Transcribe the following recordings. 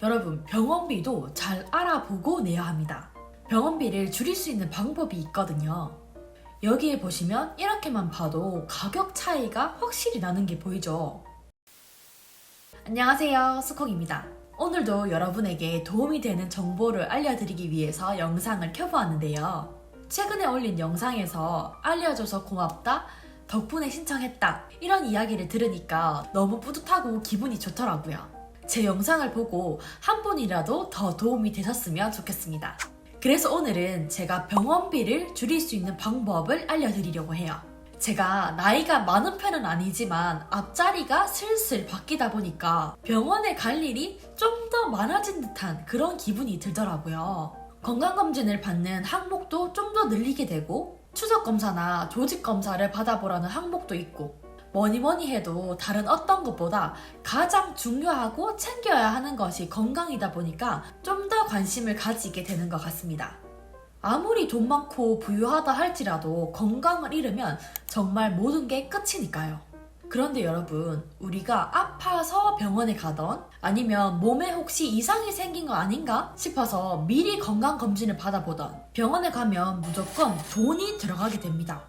여러분, 병원비도 잘 알아보고 내야 합니다. 병원비를 줄일 수 있는 방법이 있거든요. 여기에 보시면 이렇게만 봐도 가격 차이가 확실히 나는 게 보이죠? 안녕하세요, 수콩입니다. 오늘도 여러분에게 도움이 되는 정보를 알려드리기 위해서 영상을 켜보았는데요. 최근에 올린 영상에서 알려줘서 고맙다, 덕분에 신청했다 이런 이야기를 들으니까 너무 뿌듯하고 기분이 좋더라고요. 제 영상을 보고 한 분이라도 더 도움이 되셨으면 좋겠습니다. 그래서 오늘은 제가 병원비를 줄일 수 있는 방법을 알려드리려고 해요. 제가 나이가 많은 편은 아니지만 앞자리가 슬슬 바뀌다 보니까 병원에 갈 일이 좀 더 많아진 듯한 그런 기분이 들더라고요. 건강검진을 받는 항목도 좀 더 늘리게 되고 추적검사나 조직검사를 받아보라는 항목도 있고 뭐니 해도 다른 어떤 것보다 가장 중요하고 챙겨야 하는 것이 건강이다 보니까 좀 더 관심을 가지게 되는 것 같습니다. 아무리 돈 많고 부유하다 할지라도 건강을 잃으면 정말 모든 게 끝이니까요. 그런데 여러분, 우리가 아파서 병원에 가던 아니면 몸에 혹시 이상이 생긴 거 아닌가 싶어서 미리 건강검진을 받아보던 병원에 가면 무조건 돈이 들어가게 됩니다.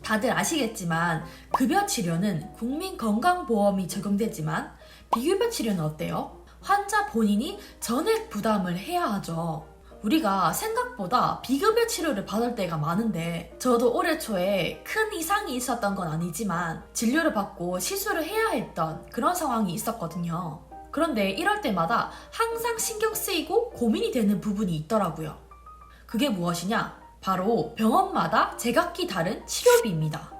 다들 아시겠지만 급여 치료는 국민건강보험이 적용되지만 비급여 치료는 어때요? 환자 본인이 전액 부담을 해야 하죠. 우리가 생각보다 비급여 치료를 받을 때가 많은데 저도 올해 초에 큰 이상이 있었던 건 아니지만 진료를 받고 시술을 해야 했던 그런 상황이 있었거든요. 그런데 이럴 때마다 항상 신경 쓰이고 고민이 되는 부분이 있더라고요. 그게 무엇이냐? 바로 병원마다 제각기 다른 치료비입니다.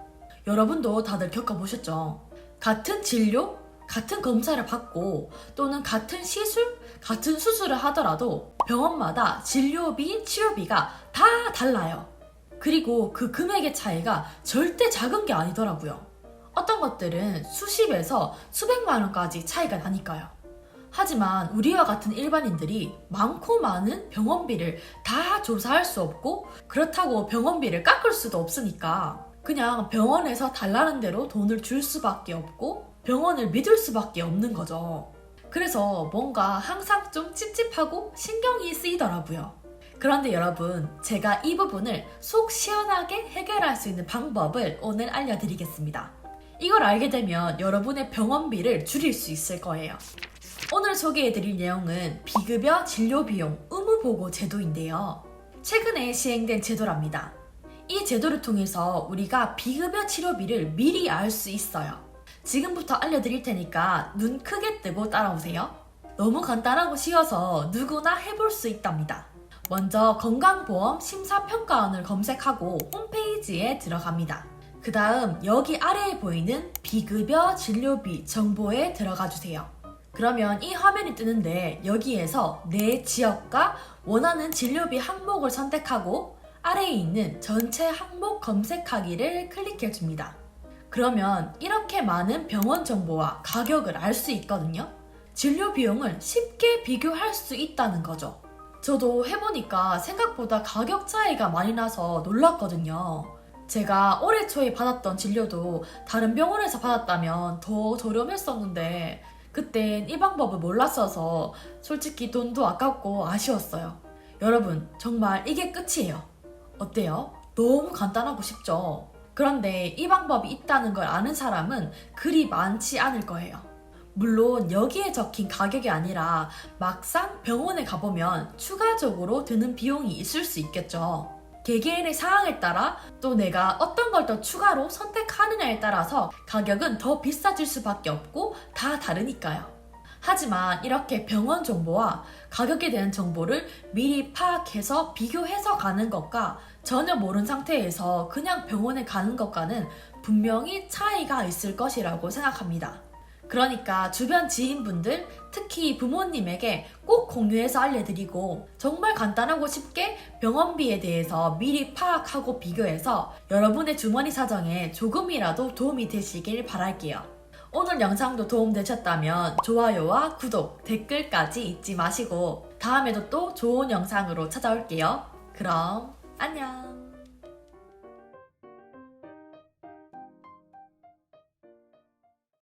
여러분도 다들 겪어보셨죠? 같은 진료, 같은 검사를 받고 또는 같은 시술, 같은 수술을 하더라도 병원마다 진료비, 치료비가 다 달라요. 그리고 그 금액의 차이가 절대 작은 게 아니더라고요. 어떤 것들은 수십에서 수백만 원까지 차이가 나니까요. 하지만 우리와 같은 일반인들이 많고 많은 병원비를 다 조사할 수 없고 그렇다고 병원비를 깎을 수도 없으니까 그냥 병원에서 달라는 대로 돈을 줄 수밖에 없고 병원을 믿을 수밖에 없는 거죠. 그래서 뭔가 항상 좀 찝찝하고 신경이 쓰이더라고요. 그런데 여러분, 제가 이 부분을 속 시원하게 해결할 수 있는 방법을 오늘 알려드리겠습니다. 이걸 알게 되면 여러분의 병원비를 줄일 수 있을 거예요. 오늘 소개해드릴 내용은 비급여 진료비용 의무보고 제도인데요. 최근에 시행된 제도랍니다. 이 제도를 통해서 우리가 비급여 치료비를 미리 알 수 있어요. 지금부터 알려드릴 테니까 눈 크게 뜨고 따라오세요. 너무 간단하고 쉬워서 누구나 해볼 수 있답니다. 먼저 건강보험 심사평가원을 검색하고 홈페이지에 들어갑니다. 그 다음 여기 아래에 보이는 비급여 진료비 정보에 들어가 주세요. 그러면 이 화면이 뜨는데 여기에서 내 지역과 원하는 진료비 항목을 선택하고 아래에 있는 전체 항목 검색하기를 클릭해 줍니다. 그러면 이렇게 많은 병원 정보와 가격을 알 수 있거든요. 진료 비용을 쉽게 비교할 수 있다는 거죠. 저도 해보니까 생각보다 가격 차이가 많이 나서 놀랐거든요. 제가 올해 초에 받았던 진료도 다른 병원에서 받았다면 더 저렴했었는데 그땐 이 방법을 몰랐어서 솔직히 돈도 아깝고 아쉬웠어요. 여러분, 정말 이게 끝이에요. 어때요? 너무 간단하고 쉽죠? 그런데 이 방법이 있다는 걸 아는 사람은 그리 많지 않을 거예요. 물론 여기에 적힌 가격이 아니라 막상 병원에 가보면 추가적으로 드는 비용이 있을 수 있겠죠. 개개인의 상황에 따라 또 내가 어떤 걸 더 추가로 선택하느냐에 따라서 가격은 더 비싸질 수밖에 없고 다 다르니까요. 하지만 이렇게 병원 정보와 가격에 대한 정보를 미리 파악해서 비교해서 가는 것과 전혀 모르는 상태에서 그냥 병원에 가는 것과는 분명히 차이가 있을 것이라고 생각합니다. 그러니까 주변 지인분들, 특히 부모님에게 꼭 공유해서 알려드리고 정말 간단하고 쉽게 병원비에 대해서 미리 파악하고 비교해서 여러분의 주머니 사정에 조금이라도 도움이 되시길 바랄게요. 오늘 영상도 도움되셨다면 좋아요와 구독, 댓글까지 잊지 마시고 다음에도 또 좋은 영상으로 찾아올게요. 그럼 안녕!